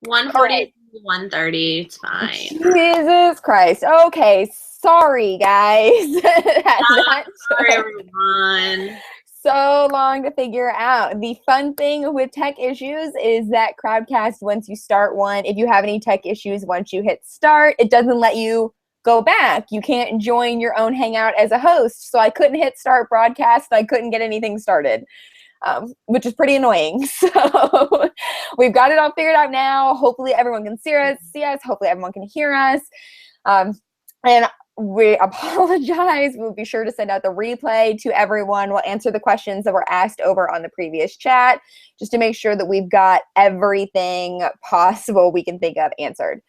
All 1:40, right. 1:30. It's fine. Jesus Christ. Okay, sorry guys. that Sorry, took everyone. so long to figure out. The fun thing with tech issues is that Crowdcast, once you start one, if you have any tech issues, once you hit start, it doesn't let you go back. You can't join your own Hangout as a host. So I couldn't hit start broadcast. I couldn't get anything started, which is pretty annoying. So we've got it all figured out now. Hopefully everyone can see us. Hopefully everyone can hear us. And we apologize. We'll be sure to send out the replay to everyone. We'll answer the questions that were asked over on the previous chat just to make sure that we've got everything possible we can think of answered.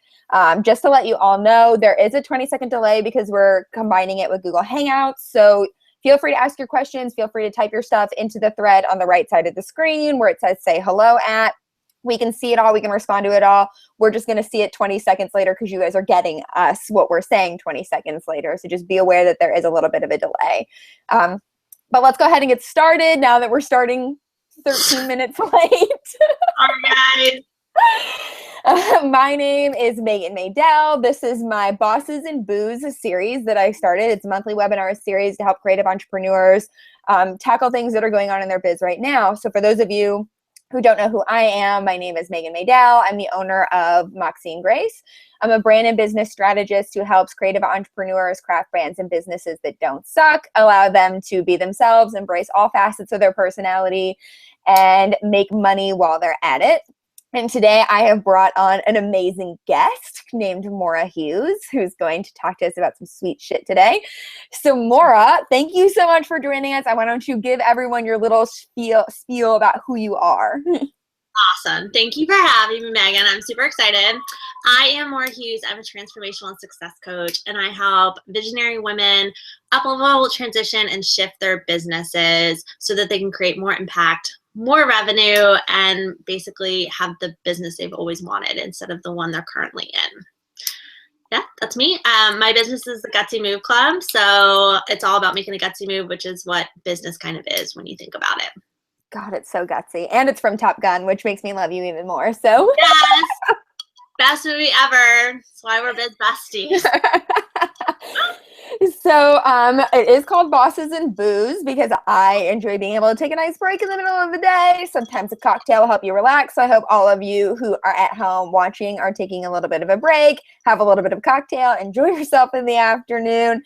Just to let you all know, there is a 20-second delay because we're combining it with Google Hangouts. So feel free to ask your questions. Feel free to type your stuff into the thread on the right side of the screen where it says say hello at. We can see it all. We can respond to it all. We're just going to see it 20 seconds later because you guys are getting us what we're saying 20 seconds later. So just be aware that there is a little bit of a delay. But let's go ahead and get started now that we're starting 13 minutes late. Sorry, guys. My name is Megan Maydell. This is my Bosses and Booze series that I started. It's a monthly webinar series to help creative entrepreneurs tackle things that are going on in their biz right now. So for those of you who don't know who I am, my name is Megan Maydell. I'm the owner of Moxie and Grace. I'm a brand and business strategist who helps creative entrepreneurs craft brands and businesses that don't suck, allow them to be themselves, embrace all facets of their personality, and make money while they're at it. And today I have brought on an amazing guest named Maura Hughes, who's going to talk to us about some sweet shit today. So Maura, thank you so much for joining us. Why don't you give everyone your little spiel about who you are? Awesome. Thank you for having me, Megan. I'm super excited. I am Maura Hughes. I'm a transformational and success coach, and I help visionary women up-level, transition, and shift their businesses so that they can create more impact, more revenue, and basically have the business they've always wanted instead of the one they're currently in. Yeah, that's me. My business is the Gutsy Move Club, so it's all about making a gutsy move, which is what business kind of is when you think about it. God, it's so gutsy. And it's from Top Gun, which makes me love you even more. So Yes, best movie ever. That's why we're biz besties. So it is called Bosses and Booze because I enjoy being able to take a nice break in the middle of the day. Sometimes a cocktail will help you relax. So I hope all of you who are at home watching are taking a little bit of a break, have a little bit of a cocktail, enjoy yourself in the afternoon.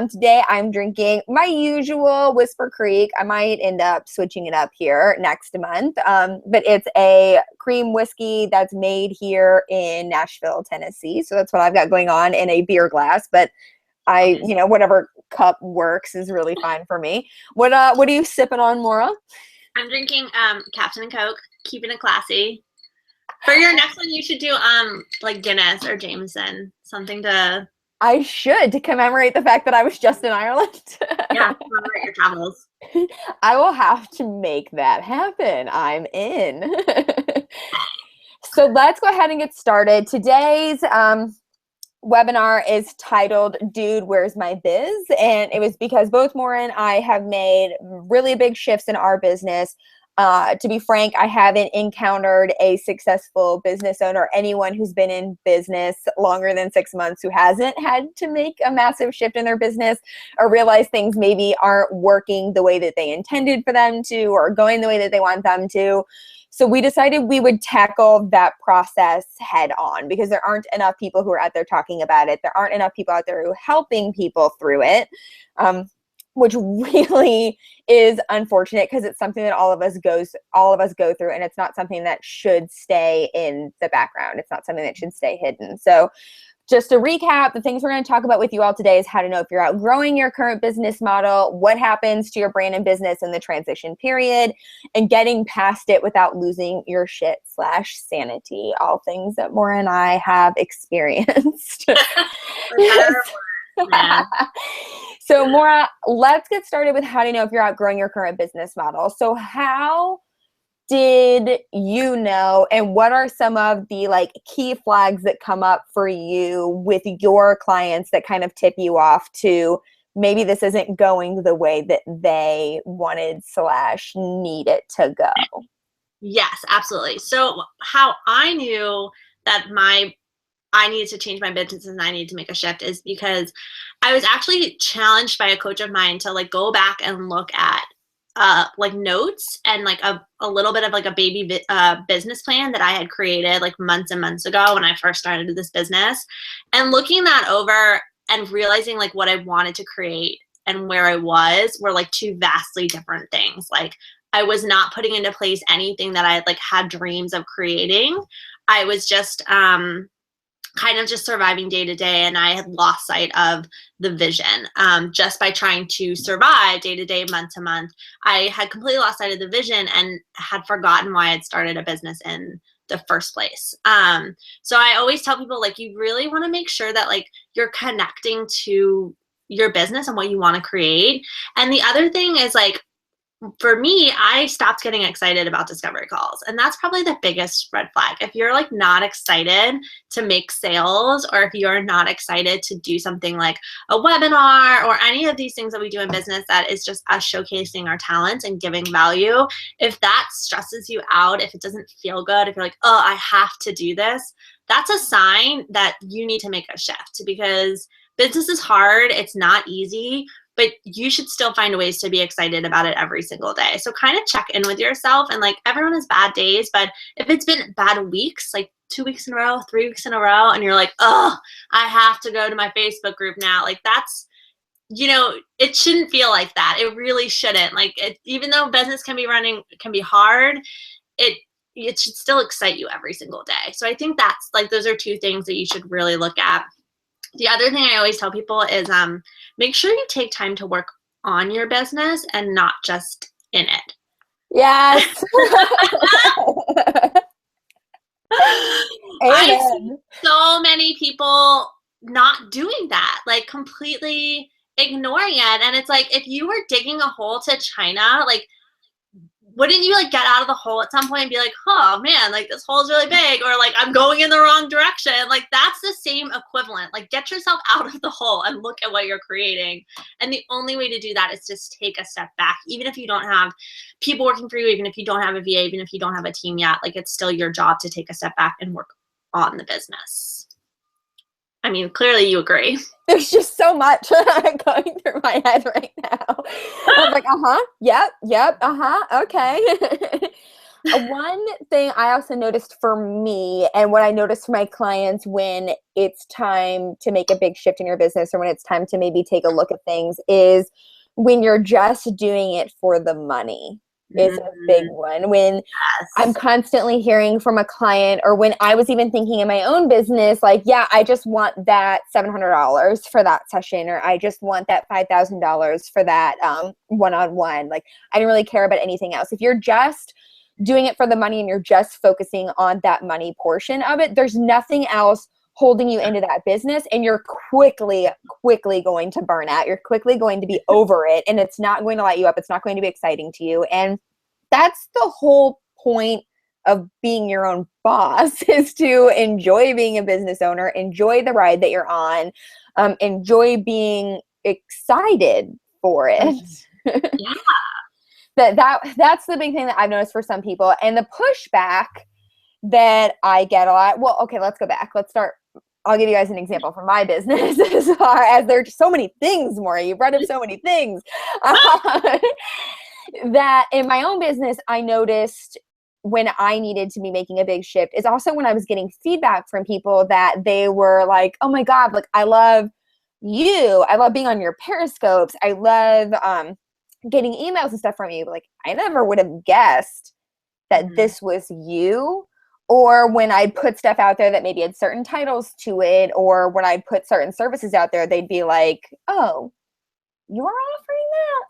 Today I'm drinking my usual Whisper Creek. I might end up switching it up here next month. But it's a cream whiskey that's made here in Nashville, Tennessee. So that's what I've got going on in a beer glass. But whatever cup works is really fine for me. What are you sipping on, Maura? I'm drinking Captain and Coke, keeping it classy. For your next one, you should do like Guinness or Jameson, something to. I should, to commemorate the fact that I was just in Ireland. Yeah, commemorate your travels. I will have to make that happen. I'm in. So let's go ahead and get started. Today's webinar is titled Dude, Where's My Biz? And it was because both Maura and I have made really big shifts in our business. To be frank, I haven't encountered a successful business owner, anyone who's been in business longer than 6 months who hasn't had to make a massive shift in their business or realize things maybe aren't working the way that they intended for them to or going the way that they want them to. So we decided we would tackle that process head on because there aren't enough people who are out there talking about it. There aren't enough people out there who are helping people through it, which really is unfortunate because it's something that all of us go through, and it's not something that should stay in the background. It's not something that should stay hidden. So just to recap, the things we're going to talk about with you all today is how to know if you're outgrowing your current business model, what happens to your brand and business in the transition period, and getting past it without losing your shit/sanity, all things that Maura and I have experienced. So Maura, let's get started with how to know if you're outgrowing your current business model. So how did you know, and what are some of the key flags that come up for you with your clients that kind of tip you off to maybe this isn't going the way that they wanted/need it to go? Yes, absolutely. So how I knew that I needed to change my business and I needed to make a shift is because I was actually challenged by a coach of mine to like go back and look at like notes and like a little bit of like a baby business plan that I had created like months and months ago when I first started this business, and looking that over and realizing like what I wanted to create and where I was were like two vastly different things. Like I was not putting into place anything that I like had dreams of creating. I was just kind of just surviving day to day, and I had lost sight of the vision just by trying to survive day to day, month to month. I had completely lost sight of the vision and had forgotten why I'd started a business in the first place. So I always tell people, like, you really want to make sure that like you're connecting to your business and what you want to create. And the other thing is, like, for me, I stopped getting excited about discovery calls. And that's probably the biggest red flag. If you're like not excited to make sales, or if you're not excited to do something like a webinar or any of these things that we do in business that is just us showcasing our talents and giving value, if that stresses you out, if it doesn't feel good, if you're like, oh, I have to do this, that's a sign that you need to make a shift, because business is hard. It's not easy, but you should still find ways to be excited about it every single day. So kind of check in with yourself, and like, everyone has bad days, but if it's been bad weeks, like 2 weeks in a row, 3 weeks in a row, and you're like, oh, I have to go to my Facebook group now, like that's, you know, it shouldn't feel like that. It really shouldn't. Like, even though business can be hard, it should still excite you every single day. So I think that's like, those are two things that you should really look at. The other thing I always tell people is make sure you take time to work on your business and not just in it. Yes. I see so many people not doing that, like completely ignoring it. And it's like, if you were digging a hole to China, like, wouldn't you like get out of the hole at some point and be like, oh man, like this hole is really big, or like I'm going in the wrong direction? Like, that's the same equivalent. Like, get yourself out of the hole and look at what you're creating. And the only way to do that is just take a step back. Even if you don't have people working for you, even if you don't have a VA, even if you don't have a team yet, like, it's still your job to take a step back and work on the business. I mean, clearly you agree. There's just so much going through my head right now. I'm like, yep, okay. One thing I also noticed for me, and what I noticed for my clients when it's time to make a big shift in your business, or when it's time to maybe take a look at things, is when you're just doing it for the money. Is a big one. When I'm constantly hearing from a client, or when I was even thinking in my own business, like, yeah, I just want that $700 for that session, or I just want that $5,000 for that one-on-one. Like, I didn't really care about anything else. If you're just doing it for the money and you're just focusing on that money portion of it, there's nothing else holding you into that business, and you're quickly going to burn out. You're quickly going to be over it, and it's not going to light you up. It's not going to be exciting to you. And that's the whole point of being your own boss, is to enjoy being a business owner, enjoy the ride that you're on, enjoy being excited for it. Yeah. That's the big thing that I've noticed for some people. And the pushback that I get a lot. Well, okay, let's go back. Let's start. I'll give you guys an example from my business, as far as there's so many things, Maury. You've read of so many things. That in my own business, I noticed when I needed to be making a big shift is also when I was getting feedback from people that they were like, oh my God, like, I love you. I love being on your Periscopes. I love getting emails and stuff from you. But like, I never would have guessed that this was you. Or when I put stuff out there that maybe had certain titles to it, or when I put certain services out there, they'd be like, oh, you're offering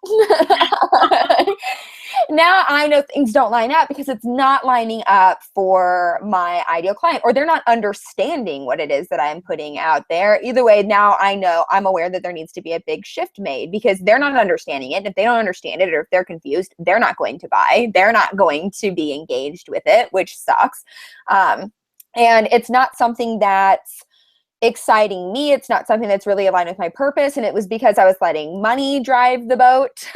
that? Now I know things don't line up because it's not lining up for my ideal client, or they're not understanding what it is that I'm putting out there. Either way, now I know, I'm aware that there needs to be a big shift made, because they're not understanding it. If they don't understand it, or if they're confused, they're not going to buy. They're not going to be engaged with it, which sucks. And it's not something that's exciting me. It's not something that's really aligned with my purpose. And it was because I was letting money drive the boat,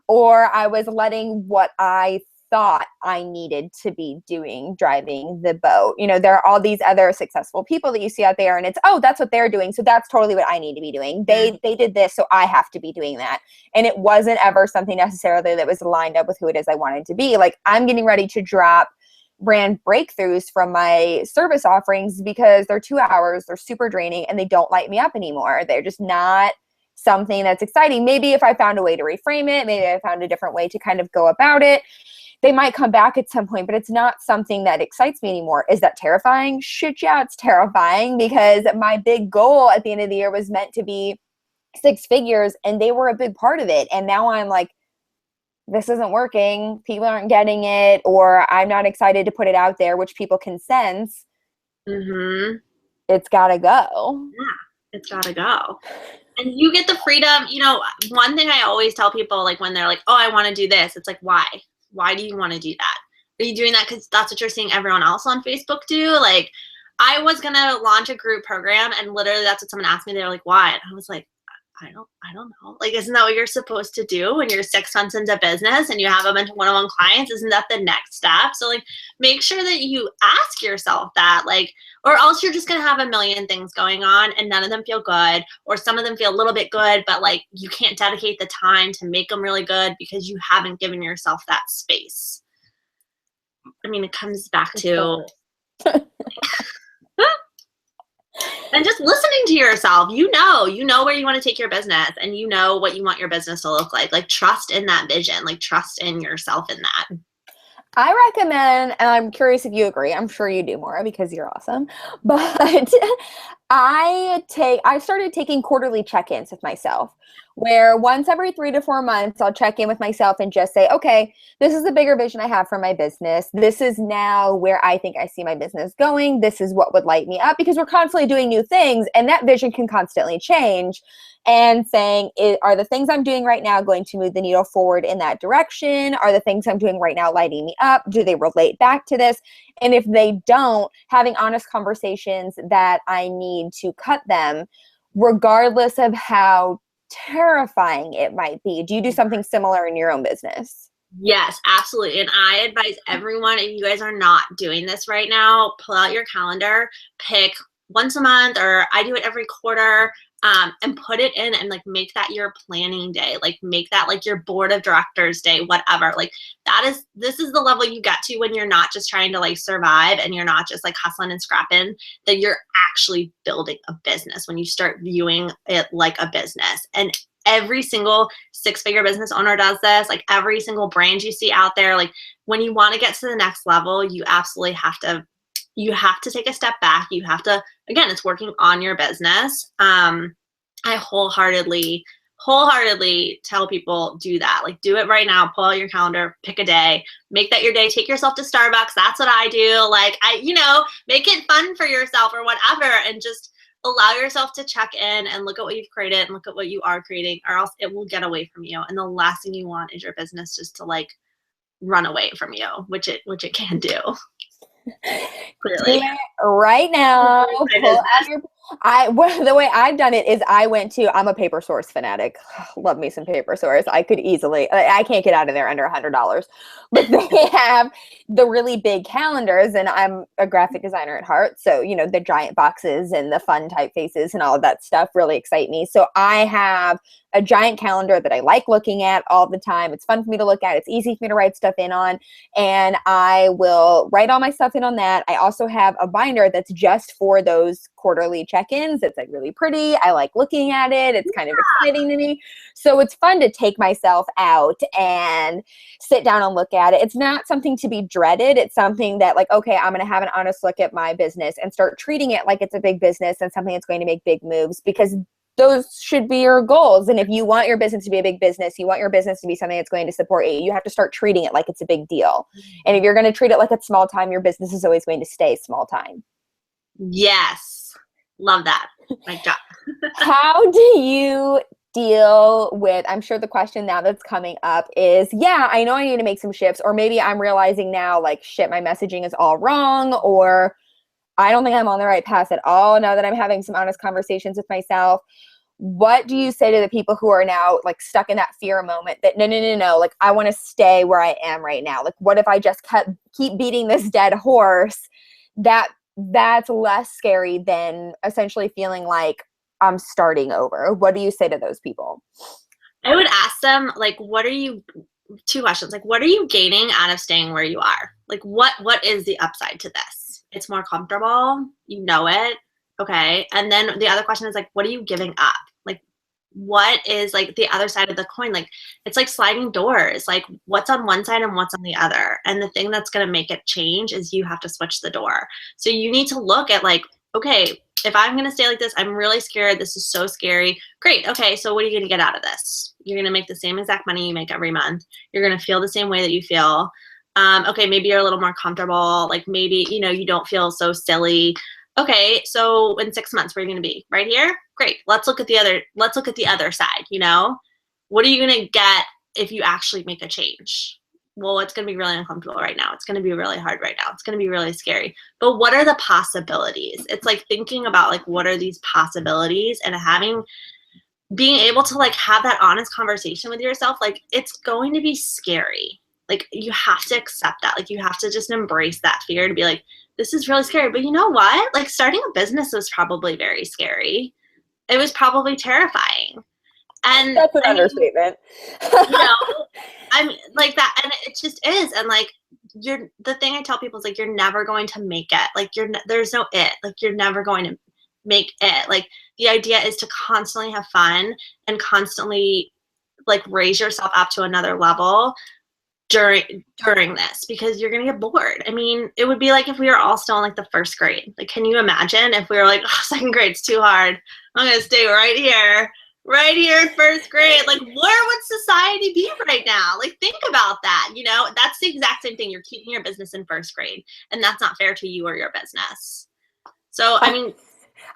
or I was letting what I thought I needed to be doing, driving the boat. You know, there are all these other successful people that you see out there, and it's, oh, that's what they're doing, so that's totally what I need to be doing. They did this, so I have to be doing that. And it wasn't ever something necessarily that was lined up with who it is I wanted to be. Like, I'm getting ready to drop brand breakthroughs from my service offerings because they're 2 hours, they're super draining, and they don't light me up anymore. They're just not something that's exciting. Maybe if I found a way to reframe it, maybe I found a different way to kind of go about it, they might come back at some point, but it's not something that excites me anymore. Is that terrifying? Shit, yeah, it's terrifying, because my big goal at the end of the year was meant to be 6 figures, and they were a big part of it. And now I'm like, this isn't working. People aren't getting it, or I'm not excited to put it out there, which people can sense. It's gotta go. Yeah, it's gotta go. And you get the freedom. You know, one thing I always tell people, like, when they're like, oh, I want to do this, it's like, why? Why do you want to do that? Are you doing that because that's what you're seeing everyone else on Facebook do? Like, I was going to launch a group program, and literally that's what someone asked me. They're like, why? And I was like, I don't know. Like, isn't that what you're supposed to do when you're 6 months into business and you have a bunch of one-on-one clients? Isn't that the next step? So, like, make sure that you ask yourself that, like, or else you're just going to have a million things going on and none of them feel good, or some of them feel a little bit good, but like you can't dedicate the time to make them really good because you haven't given yourself that space. I mean, it comes back to and just listening to yourself. You know where you want to take your business, and you know what you want your business to look like. Like, trust in that vision, like trust in yourself in that. I recommend, and I'm curious if you agree, I'm sure you do, Maura, because you're awesome, but I started taking quarterly check-ins with myself, where once every 3 to 4 months, I'll check in with myself and just say, okay, this is the bigger vision I have for my business. This is now where I think I see my business going. This is what would light me up, because we're constantly doing new things, and that vision can constantly change. And saying, are the things I'm doing right now going to move the needle forward in that direction? Are the things I'm doing right now lighting me up? Do they relate back to this? And if they don't, having honest conversations that I need to cut them, regardless of how terrifying it might be. Do you do something similar in your own business? Yes, absolutely. And I advise everyone, if you guys are not doing this right now, pull out your calendar, pick once a month, or I do it every quarter. And put it in, and like make that your planning day, like make that like your board of directors day, whatever. Like, this is the level you get to when you're not just trying to like survive, and you're not just like hustling and scrapping, that you're actually building a business when you start viewing it like a business. And every single 6-figure business owner does this. Like, every single brand you see out there, like, when you want to get to the next level, you absolutely have to take a step back. You have to, again, it's working on your business. I wholeheartedly tell people, do that. Like, do it right now. Pull out your calendar, pick a day, make that your day. Take yourself to Starbucks. That's what I do. Like, make it fun for yourself or whatever, and just allow yourself to check in and look at what you've created and look at what you are creating, or else it will get away from you. And the last thing you want is your business just to like run away from you, which it can do. Clearly. Right now, the way I've done it is I'm a Paper Source fanatic. Love me some Paper Source. I could easily, I can't get out of there under $100, but they have the really big calendars, and I'm a graphic designer at heart. So, the giant boxes and the fun typefaces and all of that stuff really excite me. So I have a giant calendar that I like looking at all the time. It's fun for me to look at. It's easy for me to write stuff in on, and I will write all my stuff in on that. I also have a binder that's just for those quarterly check-ins. It's like really pretty. I like looking at it. It's kind of exciting to me. So it's fun to take myself out and sit down and look at it. It's not something to be dreaded. It's something that like, okay, I'm going to have an honest look at my business and start treating it like it's a big business and something that's going to make big moves, because those should be your goals. And if you want your business to be a big business, you want your business to be something that's going to support you, you have to start treating it like it's a big deal. And if you're going to treat it like it's small time, your business is always going to stay small time. Yes. Love that. My job. How do you deal with, I'm sure the question now that's coming up is, yeah, I know I need to make some shifts, or maybe I'm realizing now, like, shit, my messaging is all wrong, or I don't think I'm on the right path at all now that I'm having some honest conversations with myself. what do you say to the people who are now like stuck in that fear moment that no, like I want to stay where I am right now? Like, what if I just keep beating this dead horse? That's less scary than essentially feeling like I'm starting over. What do you say to those people? I would ask them, like, two questions. Like, what are you gaining out of staying where you are? Like, what is the upside to this? It's more comfortable. You know it. Okay. And then the other question is like, what are you giving up? Like, what is like the other side of the coin? Like, it's like sliding doors. Like, what's on one side and what's on the other? And the thing that's going to make it change is you have to switch the door. So you need to look at like, okay, if I'm going to stay like this, I'm really scared. This is so scary. Great. Okay. So what are you going to get out of this? You're going to make the same exact money you make every month. You're going to feel the same way that you feel. Okay. Maybe you're a little more comfortable. Like maybe, you don't feel so silly. Okay. So in 6 months, where are you going to be? Right here? Great. Let's look at the other side. What are you going to get if you actually make a change? Well, it's going to be really uncomfortable right now. It's going to be really hard right now. It's going to be really scary. But what are the possibilities? It's like thinking about like, what are these possibilities, and being able to like have that honest conversation with yourself. Like, it's going to be scary. Like, you have to accept that. Like, you have to just embrace that fear to be like, this is really scary. But you know what? Like, starting a business was probably very scary. It was probably terrifying. And that's an understatement. I mean, like that, and it just is. And like, the thing I tell people is like, you're never going to make it. Like, there's no it. Like, you're never going to make it. Like, the idea is to constantly have fun and constantly like raise yourself up to another level during this, because you're gonna get bored. I mean, it would be like if we were all still in like the first grade. Like, can you imagine if we were like, oh, second grade's too hard, I'm gonna stay right here in first grade? Like, where would society be right now? Like, think about that. That's the exact same thing. You're keeping your business in first grade, and that's not fair to you or your business. So, I mean,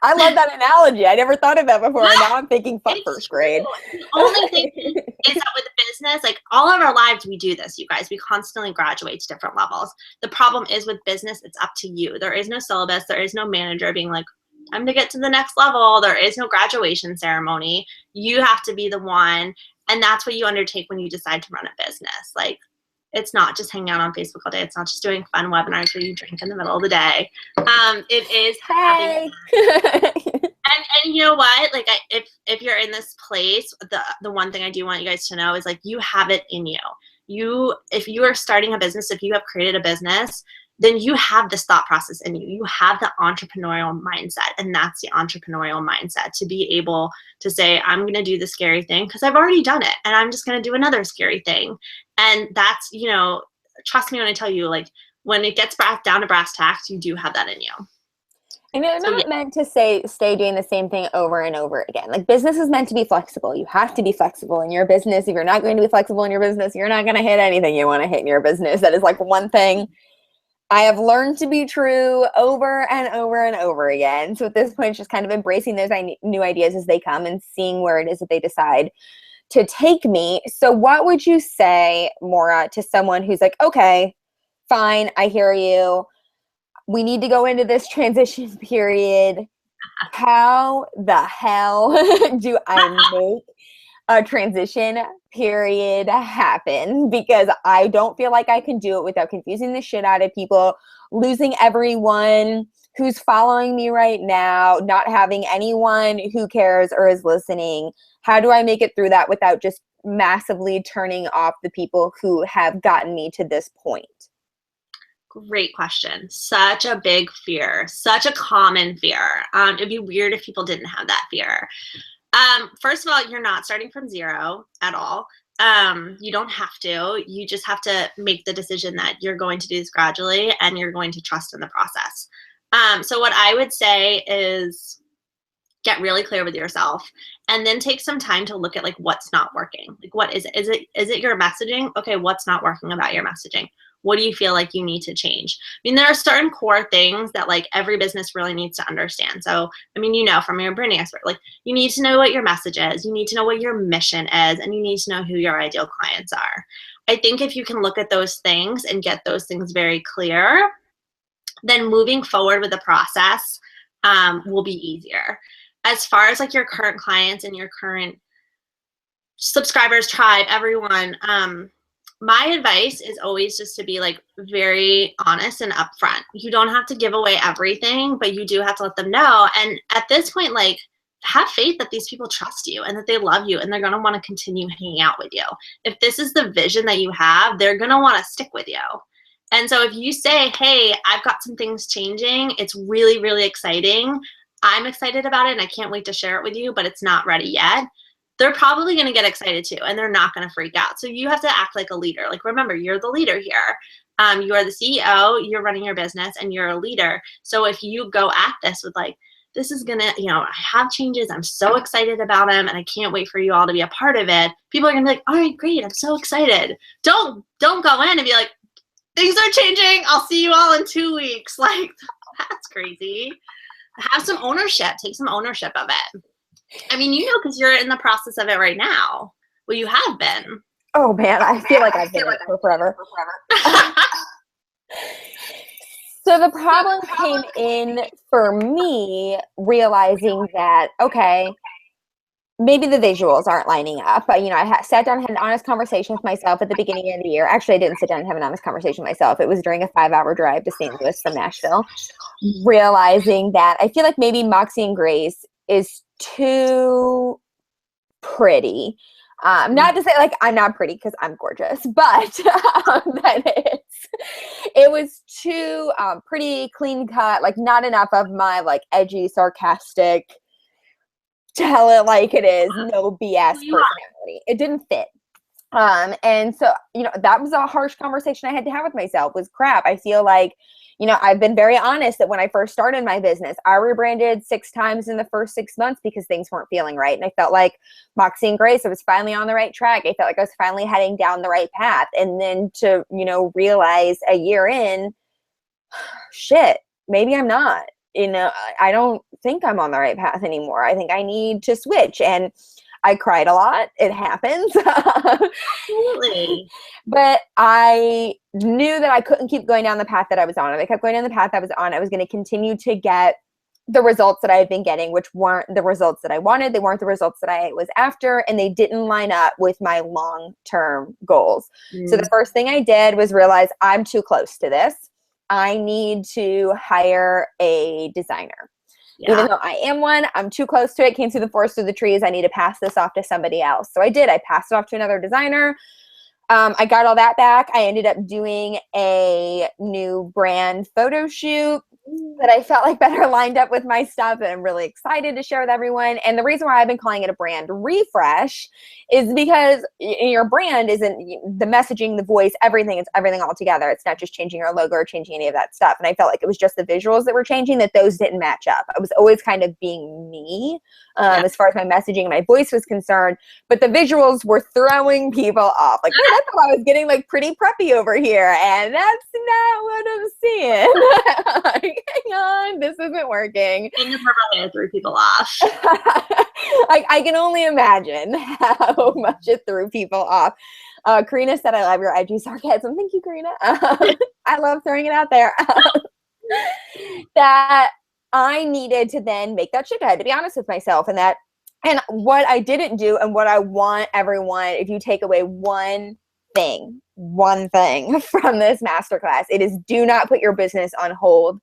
I love that analogy. I never thought of that before. And now I'm thinking, fuck first grade. The only thing is that with business, like all of our lives, we do this, you guys. We constantly graduate to different levels. The problem is with business, it's up to you. There is no syllabus. There is no manager being like, time to get to the next level. There is no graduation ceremony. You have to be the one. And that's what you undertake when you decide to run a business. Like, it's not just hanging out on Facebook all day. It's not just doing fun webinars where you drink in the middle of the day. It is having and you know what? Like, if you're in this place, the one thing I do want you guys to know is like, you have it in you. If you are starting a business, if you have created a business, then you have this thought process in you. You have the entrepreneurial mindset, and that's the entrepreneurial mindset, to be able to say, I'm going to do the scary thing because I've already done it, and I'm just going to do another scary thing. And that's, trust me when I tell you, like, when it gets down to brass tacks, you do have that in you. And it's not meant to stay doing the same thing over and over again. Like, business is meant to be flexible. You have to be flexible in your business. If you're not going to be flexible in your business, you're not going to hit anything you want to hit in your business. That is like one thing I have learned to be true over and over and over again. So at this point, it's just kind of embracing those new ideas as they come and seeing where it is that they decide to take me. So what would you say, Maura, to someone who's like, okay, fine, I hear you. We need to go into this transition period. How the hell do I make a transition period happen? Because I don't feel like I can do it without confusing the shit out of people, losing everyone who's following me right now, not having anyone who cares or is listening. How do I make it through that without just massively turning off the people who have gotten me to this point? Great question. Such a big fear, such a common fear. It'd be weird if people didn't have that fear. First of all, you're not starting from zero at all. You don't have to. You just have to make the decision that you're going to do this gradually and you're going to trust in the process. So what I would say is get really clear with yourself, and then take some time to look at like what's not working. Like, what is it? Is it your messaging? Okay, what's not working about your messaging? What do you feel like you need to change? I mean, there are certain core things that like every business really needs to understand. So, I mean, from your branding expert, like, you need to know what your message is, you need to know what your mission is, and you need to know who your ideal clients are. I think if you can look at those things and get those things very clear, then moving forward with the process will be easier. as far as like your current clients and your current subscribers, tribe, everyone, my advice is always just to be like very honest and upfront. You don't have to give away everything, but you do have to let them know. And at this point, like, have faith that these people trust you and that they love you and they're going to want to continue hanging out with you. If this is the vision that you have, they're going to want to stick with you. And so if you say, hey, I've got some things changing, it's really, really exciting. I'm excited about it and I can't wait to share it with you, but it's not ready yet. They're probably going to get excited too, and they're not going to freak out. So you have to act like a leader. Like, remember, you're the leader here. You are the CEO, you're running your business, and you're a leader. So if you go at this with like, this is going to, you know, I have changes. I'm so excited about them, and I can't wait for you all to be a part of it. People are going to be like, all right, great. I'm so excited. Don't go in and be like, things are changing. I'll see you all in 2 weeks. Like, that's crazy. Have some ownership. Take some ownership of it. I mean, you know, because you're in the process of it right now. Well, you have been. Oh man, I feel like I've been it for forever. So the problem came in for me realizing that, okay, maybe the visuals aren't lining up. But, you know, I sat down and had an honest conversation with myself at the beginning of the year. Actually, I didn't sit down and have an honest conversation with myself. It was during a 5-hour drive to St. Louis from Nashville, realizing that I feel like maybe Moxie and Grace is too pretty. Not to say like I'm not pretty, because I'm gorgeous, but that it was too pretty, clean cut, like not enough of my like edgy, sarcastic, tell it like it is, no BS personality. It didn't fit. And so, you know, that was a harsh conversation I had to have with myself. Was crap. I feel like, you know, I've been very honest that when I first started my business, I rebranded 6 times in the first 6 months because things weren't feeling right. And I felt like Moxie and Grace, I was finally on the right track. I felt like I was finally heading down the right path. And then to, you know, realize a year in, shit, maybe I'm not. You know, I don't think I'm on the right path anymore. I think I need to switch. And I cried a lot. It happens. Absolutely. But I knew that I couldn't keep going down the path that I was on. If I kept going down the path I was on, I was going to continue to get the results that I had been getting, which weren't the results that I wanted. They weren't the results that I was after, and they didn't line up with my long-term goals. So the first thing I did was realize I'm too close to this. I need to hire a designer. Yeah. Even though I am one, I'm too close to it, came through the forest through the trees. I need to pass this off to somebody else. So I did. I passed it off to another designer. I got all that back. I ended up doing a new brand photo shoot that I felt like better lined up with my stuff, and I'm really excited to share with everyone. And the reason why I've been calling it a brand refresh is because your brand isn't the messaging, the voice, everything. It's everything all together. It's not just changing your logo or changing any of that stuff. And I felt like it was just the visuals that were changing, that those didn't match up. I was always kind of being me as far as my messaging and my voice was concerned, but the visuals were throwing people off. Like, oh, that's how I was getting like pretty preppy over here, and that's not what I'm seeing. Like, hang on, this isn't working. And it threw people off. I can only imagine how much it threw people off. Karina said, I love your edgy sarcasm. Thank you, Karina. I love throwing it out there. That I needed to then make that shift. I had to be honest with myself, and what I didn't do, and what I want everyone, if you take away one thing from this masterclass, it is do not put your business on hold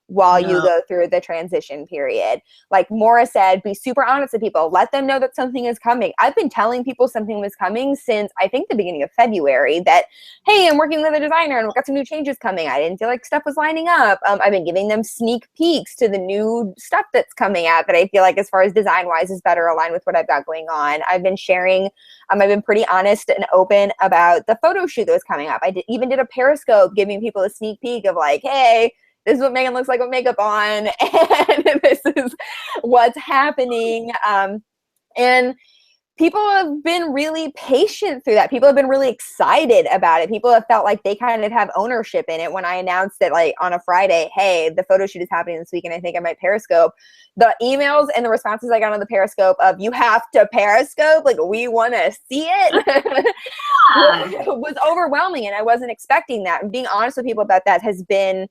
while you go through the transition period. Like Maura said, be super honest with people. Let them know that something is coming. I've been telling people something was coming since I think the beginning of February, that, hey, I'm working with a designer and we've got some new changes coming. I didn't feel like stuff was lining up. I've been giving them sneak peeks to the new stuff that's coming out that I feel like, as far as design wise, is better aligned with what I've got going on. I've been sharing, I've been pretty honest and open about the photo shoot that was coming up. I even did a Periscope giving people a sneak peek of like, hey, this is what Megan looks like with makeup on, and this is what's happening. And people have been really patient through that. People have been really excited about it. People have felt like they kind of have ownership in it. When I announced it, like on a Friday, hey, the photo shoot is happening this week, and I think I might Periscope, the emails and the responses I got on the Periscope of, you have to Periscope, like, we want to see it, was overwhelming, and I wasn't expecting that. And being honest with people about that has been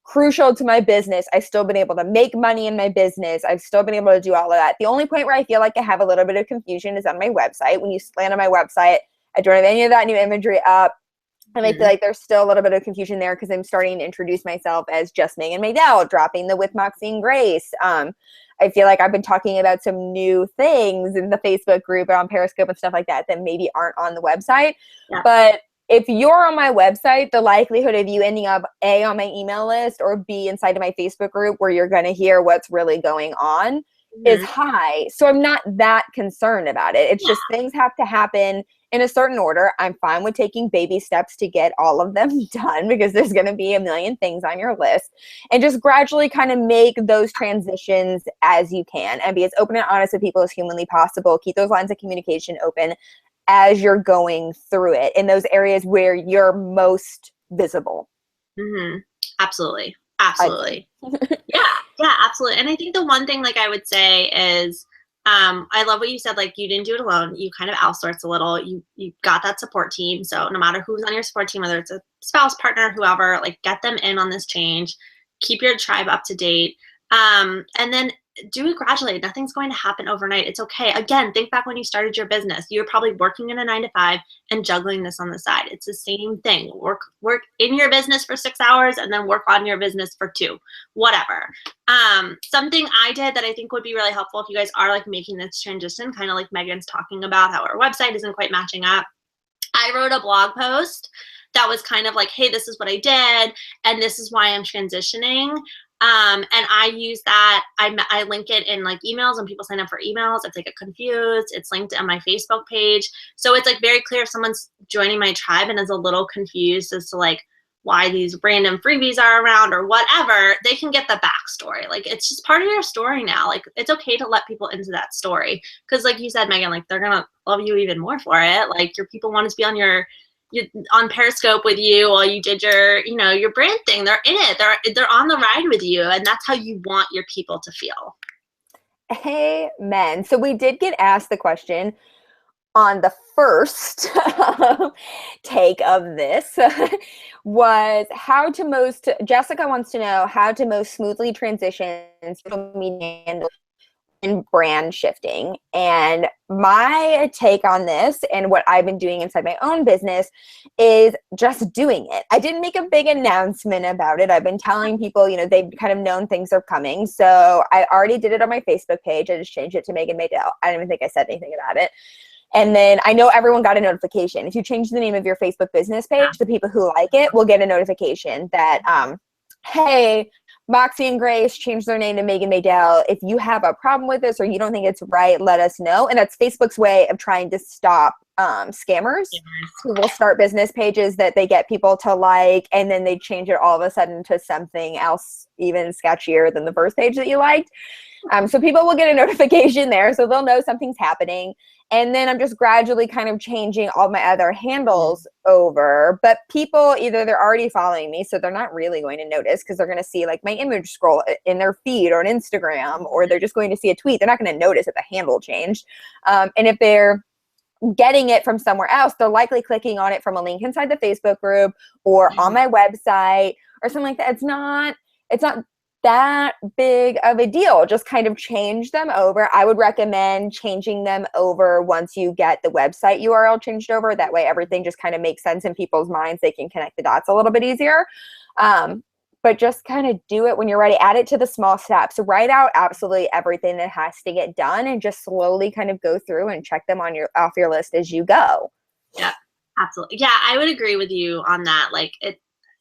crucial to my business. I've still been able to make money in my business. I've still been able to do all of that. The only point where I feel like I have a little bit of confusion is on my website. When you land on my website, I don't have any of that new imagery up. And I feel like there's still a little bit of confusion there because I'm starting to introduce myself as just Megan Maydell, dropping the With Moxie and Grace. I feel like I've been talking about some new things in the Facebook group and on Periscope and stuff like that that maybe aren't on the website. Yeah. But if you're on my website, the likelihood of you ending up A, on my email list, or B, inside of my Facebook group where you're going to hear what's really going on is high. So I'm not that concerned about it. It's just things have to happen in a certain order. I'm fine with taking baby steps to get all of them done because there's going to be a million things on your list, and just gradually kind of make those transitions as you can and be as open and honest with people as humanly possible. Keep those lines of communication open as you're going through it in those areas where you're most visible. Absolutely. Yeah, absolutely. And I think the one thing like I would say is, I love what you said, like you didn't do it alone. You kind of outsourced a little. You got that support team. So no matter who's on your support team, whether it's a spouse, partner, whoever, like get them in on this change. Keep your tribe up to date. And then do it gradually. Nothing's going to happen overnight. It's okay. Again, think back when you started your business. You were probably working in a 9-to-5 and juggling this on the side. It's the same thing. Work in your business for 6 hours and then work on your business for 2, whatever. Something I did that I think would be really helpful if you guys are like making this transition, kind of like Megan's talking about how our website isn't quite matching up. I wrote a blog post that was kind of like, hey, this is what I did and this is why I'm transitioning. And I use that. I link it in like emails when people sign up for emails. If they get confused, it's linked on my Facebook page. So it's like very clear if someone's joining my tribe and is a little confused as to like why these random freebies are around or whatever, they can get the backstory. Like it's just part of your story now. Like it's okay to let people into that story. Cause like you said, Megan, like they're going to love you even more for it. Like your people want to be on Periscope with you while you did your brand thing. They're in it. They're on the ride with you. And that's how you want your people to feel. Amen. So we did get asked the question on the first take of this was Jessica wants to know how to most smoothly transition social media and brand shifting. And my take on this and what I've been doing inside my own business is just doing it. I didn't make a big announcement about it. I've been telling people, they've kind of known things are coming. So I already did it on my Facebook page. I just changed it to Megan Maydell. I don't even think I said anything about it. And then I know everyone got a notification. If you change the name of your Facebook business page, the people who like it will get a notification that, hey, Moxie and Grace changed their name to Megan Maydell. If you have a problem with this or you don't think it's right, let us know. And that's Facebook's way of trying to stop scammers who will start business pages that they get people to like, and then they change it all of a sudden to something else even sketchier than the first page that you liked. So people will get a notification there, so they'll know something's happening. And then I'm just gradually kind of changing all my other handles over. But people, either they're already following me, so they're not really going to notice because they're going to see like my image scroll in their feed or on Instagram, or they're just going to see a tweet. They're not going to notice that the handle changed. And if they're getting it from somewhere else, they're likely clicking on it from a link inside the Facebook group or on my website or something like that. It's not that big of a deal. Just kind of change them over. I would recommend changing them over once you get the website URL changed over. That way everything just kind of makes sense in people's minds. They can connect the dots a little bit easier. But just kind of do it when you're ready. Add it to the small steps. Write out absolutely everything that has to get done and just slowly kind of go through and check them off your list as you go. Yeah, absolutely. Yeah, I would agree with you on that. Like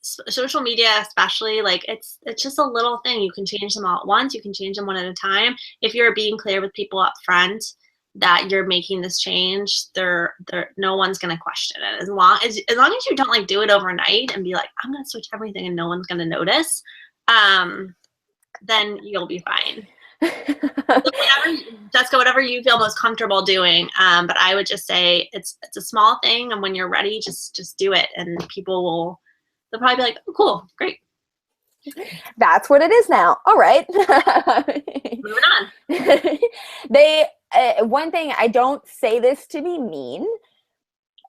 social media especially, like it's just a little thing. You can change them all at once. You can change them one at a time. If you're being clear with people up front that you're making this change, no one's going to question it. As long as you don't like do it overnight and be like, I'm going to switch everything and no one's going to notice, then you'll be fine. Jessica, whatever you feel most comfortable doing. But I would just say it's a small thing. And when you're ready, just do it. And they'll probably be like, oh, cool, great. That's what it is now. All right. Moving on. One thing, I don't say this to be mean,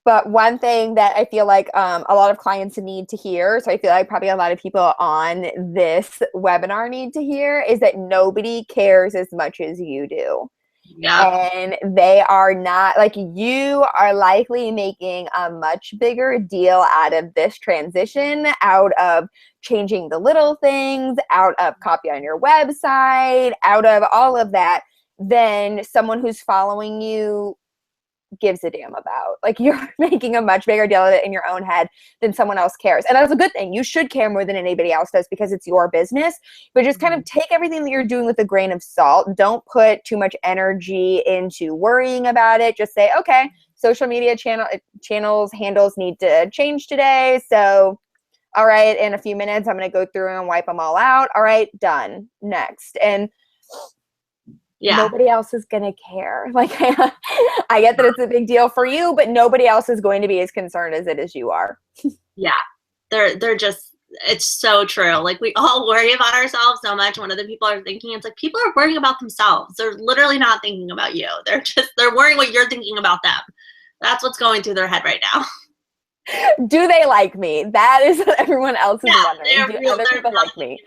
But one thing that I feel like a lot of clients need to hear, so I feel like probably a lot of people on this webinar need to hear, is that nobody cares as much as you do. Yeah. And they are not, like, you are likely making a much bigger deal out of this transition, out of changing the little things, out of copy on your website, out of all of that, than someone who's following you gives a damn about. Like, you're making a much bigger deal of it in your own head than someone else cares. And that's a good thing. You should care more than anybody else does because it's your business. But just kind of take everything that you're doing with a grain of salt. Don't put too much energy into worrying about it. Just say, okay, social media channels, handles need to change today. So, all right, in a few minutes, I'm going to go through and wipe them all out. All right, done. Next. And nobody else is going to care. Like, I get that it's a big deal for you, but nobody else is going to be as concerned as it is you are. Yeah. They're just, it's so true. Like, we all worry about ourselves so much. One of the people are thinking, it's like, people are worrying about themselves. They're literally not thinking about you. They're worrying what you're thinking about them. That's what's going through their head right now. Do they like me? That is what everyone else is wondering. Do other people like me?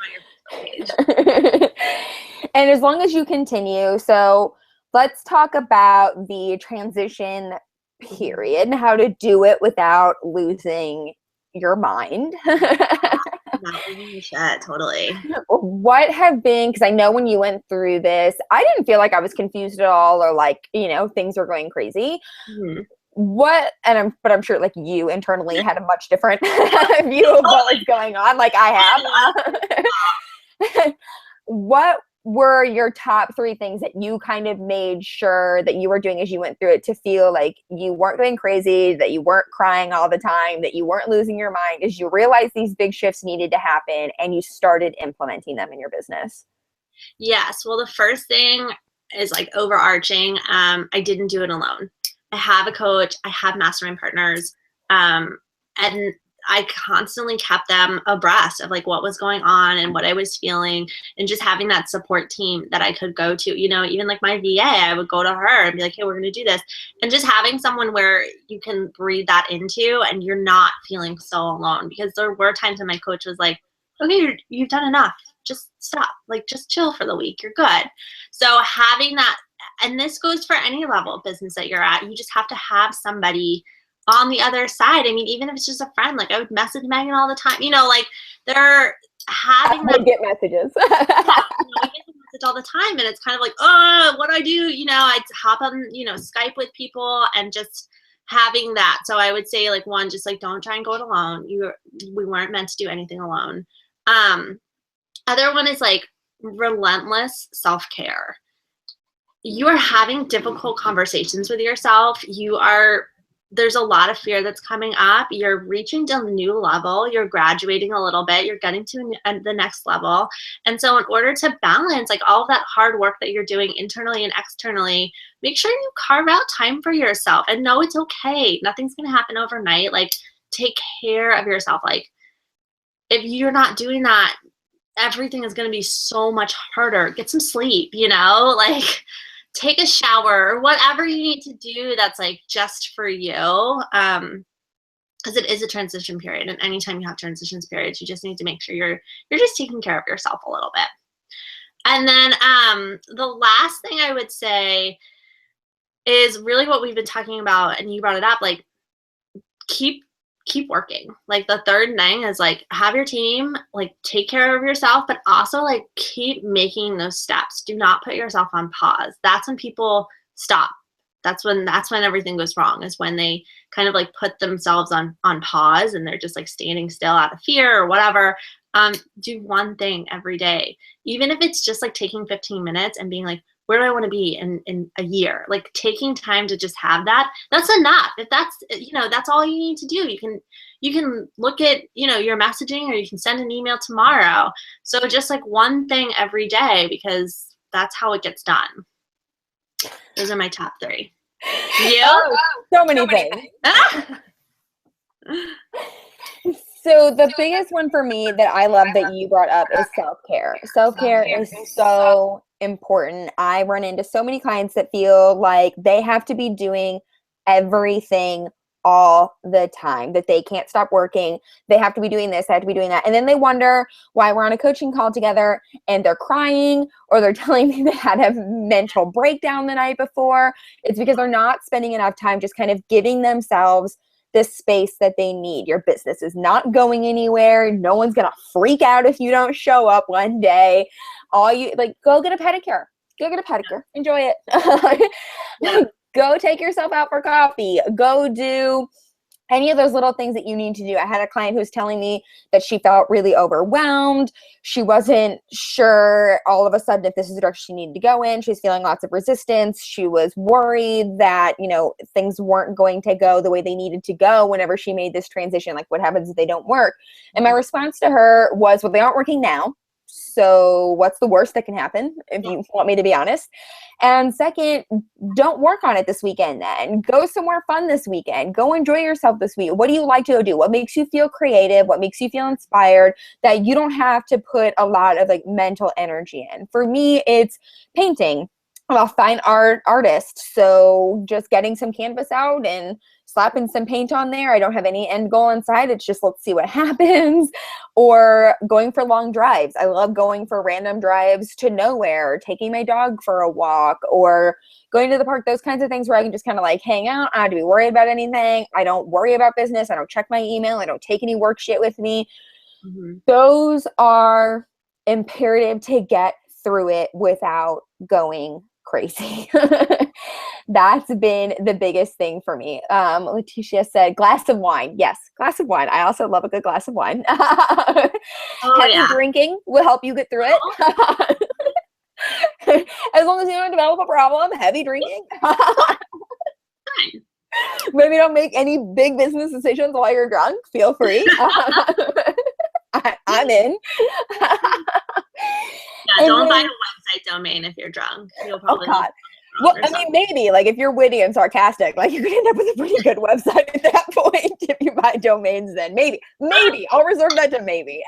And as long as you continue, so let's talk about the transition period and how to do it without losing your mind. Not losing shit, totally. What have been, because I know when you went through this, I didn't feel like I was confused at all, or like, things were going crazy. Mm-hmm. But I'm sure like you internally had a much different view of what was going on, like I have. What were your top 3 things that you kind of made sure that you were doing as you went through it to feel like you weren't going crazy, that you weren't crying all the time, that you weren't losing your mind, as you realized these big shifts needed to happen and you started implementing them in your business? Yes. Well, the first thing is like overarching. I didn't do it alone. I have a coach. I have mastermind partners. And I constantly kept them abreast of like what was going on and what I was feeling, and just having that support team that I could go to, even like my VA, I would go to her and be like, hey, we're going to do this. And just having someone where you can breathe that into and you're not feeling so alone, because there were times when my coach was like, okay, you've done enough. Just stop, like just chill for the week. You're good. So having that, and this goes for any level of business that you're at, you just have to have somebody on the other side. I mean, even if it's just a friend, like I would message Megan all the time, like they're having that. Get messages. We get the message all the time, and it's kind of like, oh, what do I do? I'd hop on, Skype with people and just having that. So I would say, like, one, just like, don't try and go it alone. We weren't meant to do anything alone. Other one is like relentless self-care. You are having difficult conversations with yourself. There's a lot of fear that's coming up. You're reaching to a new level. You're graduating a little bit. You're getting to the next level. And so in order to balance like all of that hard work that you're doing internally and externally, make sure you carve out time for yourself and know it's okay. Nothing's going to happen overnight. Like, take care of yourself. Like, if you're not doing that, everything is going to be so much harder. Get some sleep, like take a shower or whatever you need to do that's like just for you. Because it is a transition period, and anytime you have transitions periods, you just need to make sure you're just taking care of yourself a little bit. And then the last thing I would say is really what we've been talking about, and you brought it up, like keep working. Like, the third thing is like have your team, like take care of yourself, but also like keep making those steps. Do not put yourself on pause. That's when people stop. That's when everything goes wrong, is when they kind of like put themselves on pause and they're just like standing still out of fear or whatever. Do one thing every day, even if it's just like taking 15 minutes and being like, where do I want to be in a year? Like, taking time to just have that's enough. If that's, that's all you need to do. You can look at, your messaging, or you can send an email tomorrow. So just like one thing every day, because that's how it gets done. Those are my top 3. You? Oh, so many things. So the biggest one for me that I love that you brought up is self-care. Self-care is so important. I run into so many clients that feel like they have to be doing everything all the time, that they can't stop working. They have to be doing this, they have to be doing that. And then they wonder why we're on a coaching call together and they're crying, or they're telling me they had a mental breakdown the night before. It's because they're not spending enough time just kind of giving themselves the space that they need. Your business is not going anywhere. No one's going to freak out if you don't show up one day. All you like, go get a pedicure. Go get a pedicure. Enjoy it. Yeah. Go take yourself out for coffee. Go do any of those little things that you need to do. I had a client who was telling me that she felt really overwhelmed. She wasn't sure all of a sudden if this is the direction she needed to go in. She was feeling lots of resistance. She was worried that, you know, things weren't going to go the way they needed to go whenever she made this transition. Like, what happens if they don't work? And my response to her was, well, they aren't working now. So what's the worst that can happen, if you want me to be honest? And second, don't work on it this weekend then. Go somewhere fun this weekend. Go enjoy yourself this week. What do you like to go do? What makes you feel creative? What makes you feel inspired that you don't have to put a lot of like mental energy in? For me, it's painting. I'm a fine artist. So just getting some canvas out and slapping some paint on there. I don't have any end goal inside. It's just, let's see what happens. Or going for long drives. I love going for random drives to nowhere, or taking my dog for a walk, or going to the park, those kinds of things where I can just kind of like hang out. I don't have to be worried about anything. I don't worry about business. I don't check my email. I don't take any work shit with me. Those are imperative to get through it without going crazy. That's been the biggest thing for me. Letitia said glass of wine. Yes, glass of wine. I also love a good glass of wine. Heavy drinking will help you get through it. As long as you don't develop a problem, heavy drinking. Maybe don't make any big business decisions while you're drunk. Feel free. I'm in. Yeah, don't buy a website domain if you're drunk. You'll probably well, I mean, maybe like if you're witty and sarcastic, like you could end up with a pretty good website at that point if you buy domains. Then maybe I'll reserve that to maybe.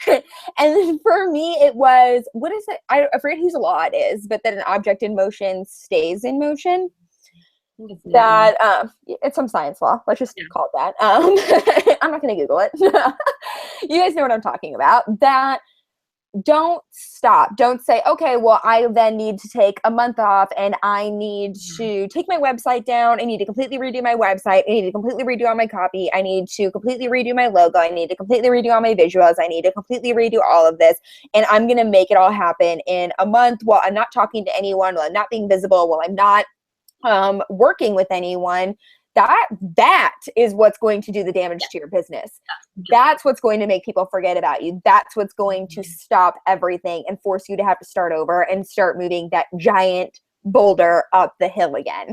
And then for me, it was, what is it? I forget whose law it is, but that an object in motion stays in motion. That it's some science law. Let's just call it that. I'm not going to Google it. You guys know what I'm talking about. That don't stop. Don't say, okay, well, I then need to take a month off and I need to take my website down. I need to completely redo my website. I need to completely redo all my copy. I need to completely redo my logo. I need to completely redo all my visuals. I need to completely redo all of this. And I'm going to make it all happen in a month while I'm not talking to anyone, while I'm not being visible, while I'm not working with anyone. That is what's going to do the damage to your business. That's what's going to make people forget about you. That's what's going to stop everything and force you to have to start over and start moving that giant boulder up the hill again,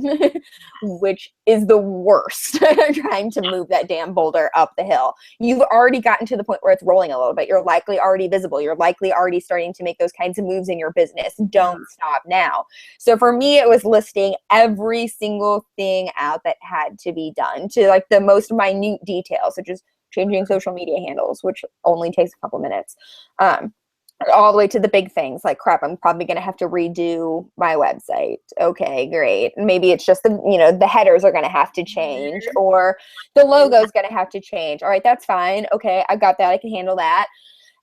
which is the worst, trying to move that damn boulder up the hill. You've already gotten to the point where it's rolling a little bit. You're likely already visible. You're likely already starting to make those kinds of moves in your business. Don't stop now. So for me, it was listing every single thing out that had to be done to like the most minute details, such as changing social media handles, which only takes a couple minutes. All the way to the big things like, crap, I'm probably going to have to redo my website. Okay, great. Maybe it's just the headers are going to have to change, or the logo is going to have to change. All right, that's fine. Okay, I got that. I can handle that.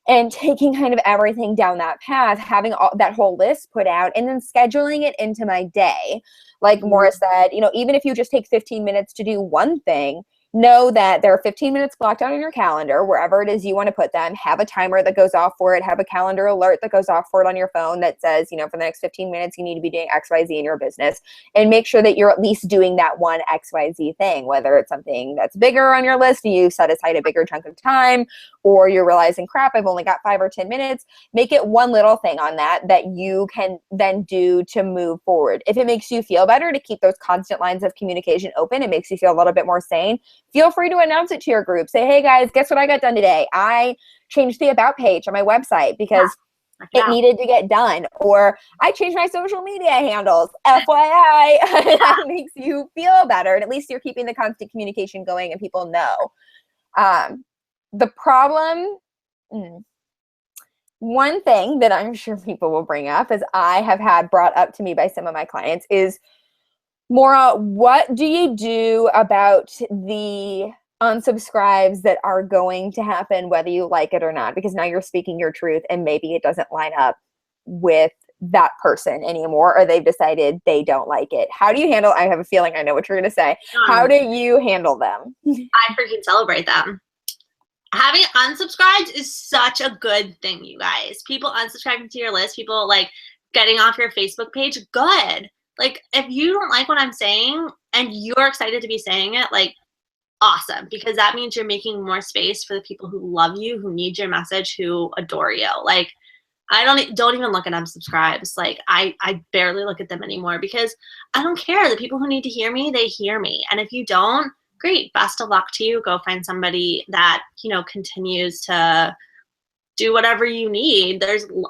And taking kind of everything down that path, having that whole list put out, and then scheduling it into my day. Like Maura said, even if you just take 15 minutes to do one thing, know that there are 15 minutes blocked out on your calendar, wherever it is you want to put them. Have a timer that goes off for it. Have a calendar alert that goes off for it on your phone that says, for the next 15 minutes, you need to be doing X, Y, Z in your business. And make sure that you're at least doing that one X, Y, Z thing, whether it's something that's bigger on your list and you set aside a bigger chunk of time, or you're realizing, crap, I've only got 5 or 10 minutes. Make it one little thing on that you can then do to move forward. If it makes you feel better to keep those constant lines of communication open, it makes you feel a little bit more sane. Feel free to announce it to your group. Say, hey guys, guess what I got done today? I changed the about page on my website because it needed to get done. Or I changed my social media handles. FYI, that makes you feel better. And at least you're keeping the constant communication going and people know. The problem, one thing that I'm sure people will bring up, as I have had brought up to me by some of my clients, is Maura, what do you do about the unsubscribes that are going to happen whether you like it or not? Because now you're speaking your truth and maybe it doesn't line up with that person anymore, or they've decided they don't like it. How do you handle, I have a feeling I know what you're going to say. How do you handle them? I freaking celebrate them. Having unsubscribed is such a good thing, you guys. People unsubscribing to your list, people like getting off your Facebook page, good. Like, if you don't like what I'm saying and you're excited to be saying it, like, awesome, because that means you're making more space for the people who love you, who need your message, who adore you. Like, I don't even look at unsubscribes. Like, I barely look at them anymore because I don't care. The people who need to hear me, they hear me. And if you don't, great, best of luck to you. Go find somebody that, you know, continues to do whatever you need.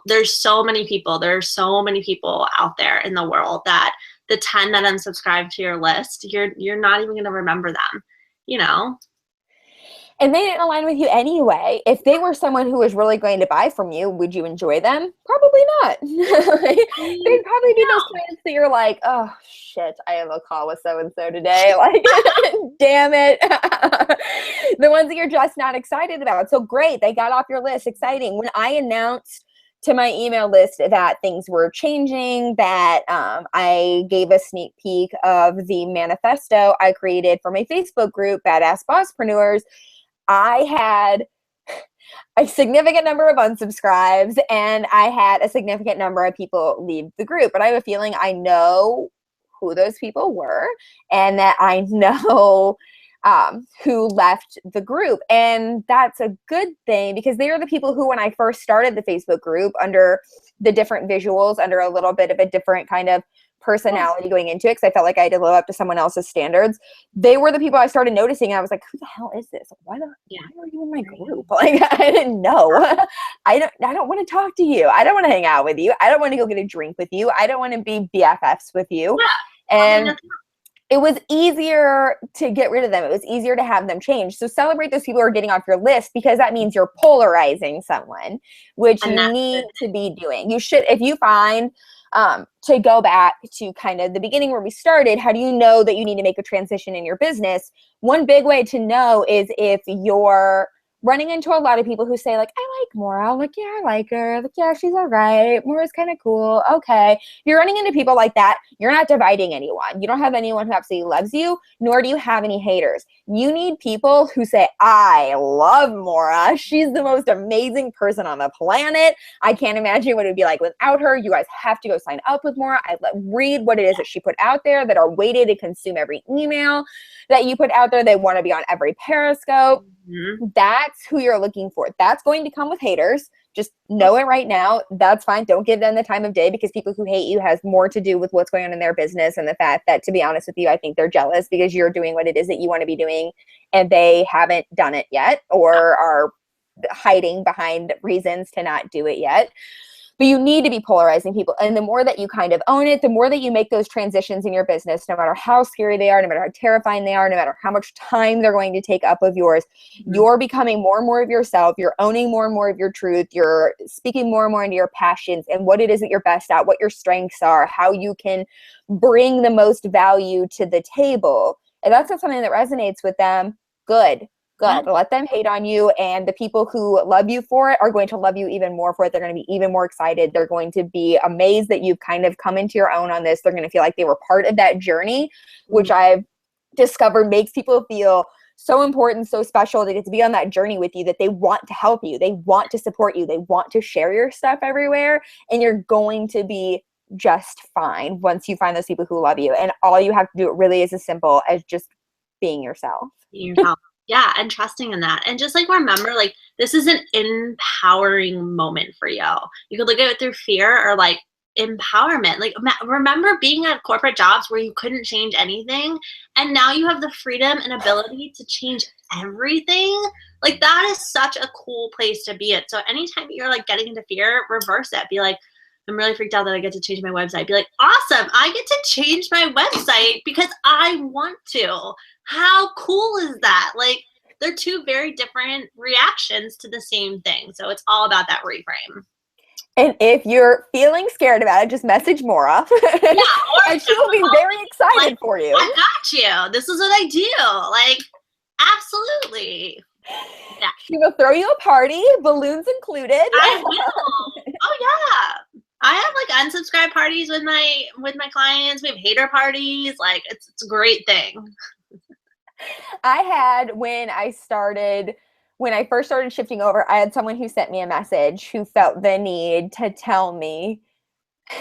There's so many people. There are so many people out there in the world that the 10 that unsubscribe to your list, you're not even going to remember them, you know? And they didn't align with you anyway. If they were someone who was really going to buy from you, would you enjoy them? Probably not. They'd probably be those clients that you're like, oh shit, I have a call with so-and-so today. Like, damn it. The ones that you're just not excited about. So great, they got off your list, exciting. When I announced to my email list that things were changing, that I gave a sneak peek of the manifesto I created for my Facebook group, Badass Bosspreneurs, I had a significant number of unsubscribes and I had a significant number of people leave the group. But I have a feeling I know who those people were and that I know who left the group. And that's a good thing because they are the people who, when I first started the Facebook group, under the different visuals, under a little bit of a different kind of personality going into it, because I felt like I had to live up to someone else's standards, they were the people I started noticing. And I was like, who the hell is this? Why are you in my group? Like, I didn't know. I don't want to talk to you. I don't want to hang out with you. I don't want to go get a drink with you. I don't want to be BFFs with you. Yeah. And it was easier to get rid of them. It was easier to have them change. So celebrate those people who are getting off your list, because that means you're polarizing someone, which you need to be doing. You should, if you find, to go back to kind of the beginning where we started, how do you know that you need to make a transition in your business? One big way to know is if you're running into a lot of people who say, like, I like Maura. I'm like, yeah, I like her. Like, yeah, she's all right. Maura's kind of cool. Okay. You're running into people like that. You're not dividing anyone. You don't have anyone who absolutely loves you, nor do you have any haters. You need people who say, I love Maura. She's the most amazing person on the planet. I can't imagine what it would be like without her. You guys have to go sign up with Maura. Read what it is that she put out there, that are waiting to consume every email that you put out there. They want to be on every Periscope. Mm-hmm. That's who you're looking for. That's going to come with haters. Just know it right now. That's fine. Don't give them the time of day, because people who hate you has more to do with what's going on in their business, and the fact that, to be honest with you, I think they're jealous because you're doing what it is that you want to be doing and they haven't done it yet, or are hiding behind reasons to not do it yet. But you need to be polarizing people. And the more that you kind of own it, the more that you make those transitions in your business, no matter how scary they are, no matter how terrifying they are, no matter how much time they're going to take up of yours, you're becoming more and more of yourself. You're owning more and more of your truth. You're speaking more and more into your passions and what it is that you're best at, what your strengths are, how you can bring the most value to the table. And that's not something that resonates with them. Good. Let them hate on you, and the people who love you for it are going to love you even more for it. They're going to be even more excited. They're going to be amazed that you've kind of come into your own on this. They're going to feel like they were part of that journey, which I've discovered makes people feel so important, so special. They get to be on that journey with you, that they want to help you. They want to support you. They want to share your stuff everywhere, and you're going to be just fine once you find those people who love you. And all you have to do really is as simple as just being yourself. Yeah, and trusting in that. And just like, remember, like, this is an empowering moment for you. You could look at it through fear or like empowerment. Like, remember being at corporate jobs where you couldn't change anything, and now you have the freedom and ability to change everything. Like, that is such a cool place to be at. So anytime you're like getting into fear, reverse it. Be like, I'm really freaked out that I get to change my website. Be like, awesome, I get to change my website because I want to. How cool is that? Like, they're two very different reactions to the same thing. So it's all about that reframe. And if you're feeling scared about it, just message Maura. Yeah, or and she will be very excited for you. I got you. This is what I do. Like, absolutely. Yeah. She will throw you a party, balloons included. I will. Oh yeah. I have like unsubscribe parties with my clients. We have hater parties. Like it's a great thing. I had when I first started shifting over, I had someone who sent me a message who felt the need to tell me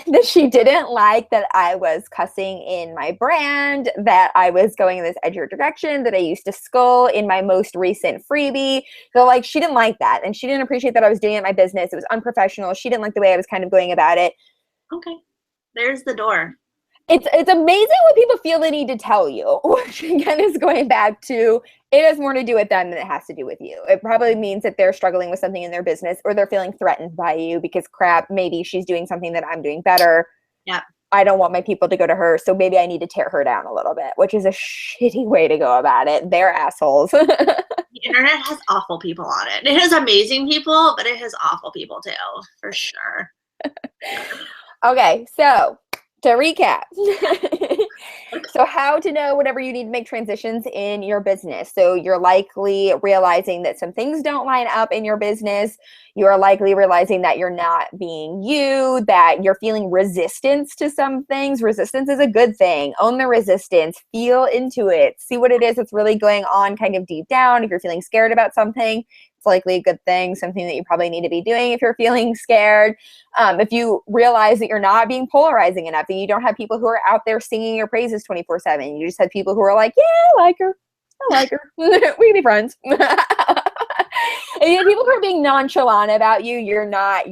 that she didn't like that I was cussing in my brand, that I was going in this edgier direction, that I used to skull in my most recent freebie. So like she didn't like that. And she didn't appreciate that I was doing it in my business. It was unprofessional. She didn't like the way I was kind of going about it. Okay. There's the door. It's amazing what people feel they need to tell you, which again is going back to it has more to do with them than it has to do with you. It probably means that they're struggling with something in their business or they're feeling threatened by you because crap, maybe she's doing something that I'm doing better. Yeah. I don't want my people to go to her, so maybe I need to tear her down a little bit, which is a shitty way to go about it. They're assholes. The internet has awful people on it. It has amazing people, but it has awful people too, for sure. Okay, so to recap. So how to know whenever you need to make transitions in your business. So you're likely realizing that some things don't line up in your business. You're likely realizing that you're not being you, that you're feeling resistance to some things. Resistance is a good thing. Own the resistance. Feel into it. See what it is that's really going on kind of deep down. If you're feeling scared about something, it's likely a good thing, something that you probably need to be doing if you're feeling scared. If you realize that you're not being polarizing enough, that you don't have people who are out there singing your praises 24/7. You just have people who are like, yeah, I like her. I like her. We can be friends. And you have people who are being nonchalant about you. You're not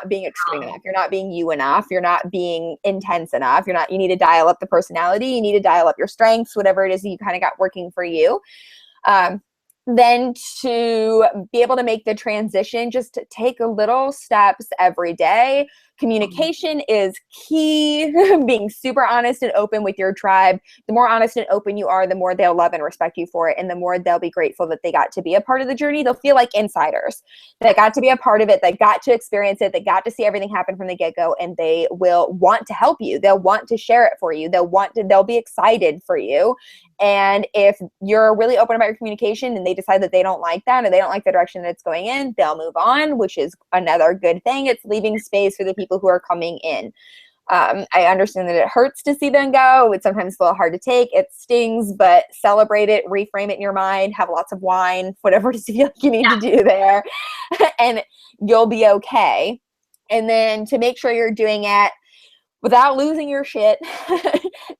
being extreme enough. You're not being you enough. You're not being intense enough. You need to dial up the personality. You need to dial up your strengths, whatever it is that you kind of got working for you. Then to be able to make the transition, just to take little steps every day. Communication is key. Being super honest and open with your tribe. The more honest and open you are, the more they'll love and respect you for it. And the more they'll be grateful that they got to be a part of the journey. They'll feel like insiders that got to be a part of it, that got to experience it, that got to see everything happen from the get-go. And they will want to help you. They'll want to share it for you. They'll be excited for you. And if you're really open about your communication and they decide that they don't like that and they don't like the direction that it's going in, they'll move on, which is another good thing. It's leaving space for the people who are coming in. I understand that it hurts to see them go. It's sometimes a little hard to take. It stings, but celebrate it, reframe it in your mind, have lots of wine, whatever it is you feel like you need to do there, and you'll be okay. And then to make sure you're doing it without losing your shit,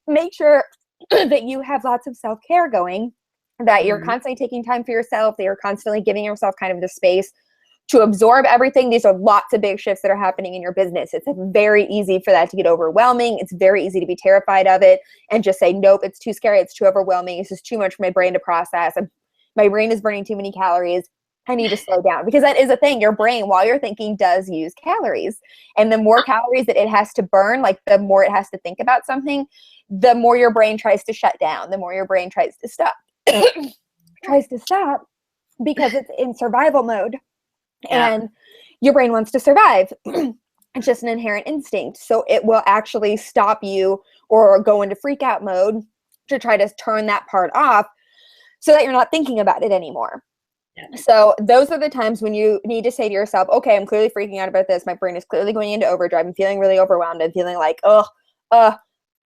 make sure that you have lots of self-care going, that you're constantly taking time for yourself, that you're constantly giving yourself kind of the space to absorb everything. These are lots of big shifts that are happening in your business. It's very easy for that to get overwhelming. It's very easy to be terrified of it and just say, nope, it's too scary. It's too overwhelming. It's just too much for my brain to process. My brain is burning too many calories. I need to slow down, because that is a thing. Your brain, while you're thinking, does use calories. And the more calories that it has to burn, like the more it has to think about something, the more your brain tries to shut down, the more your brain tries to stop. Tries to stop because it's in survival mode. Yeah. And your brain wants to survive. It's just an inherent instinct. So it will actually stop you or go into freak out mode to try to turn that part off so that you're not thinking about it anymore. Yeah. So those are the times when you need to say to yourself, okay, I'm clearly freaking out about this. My brain is clearly going into overdrive. I'm feeling really overwhelmed. I'm feeling like, go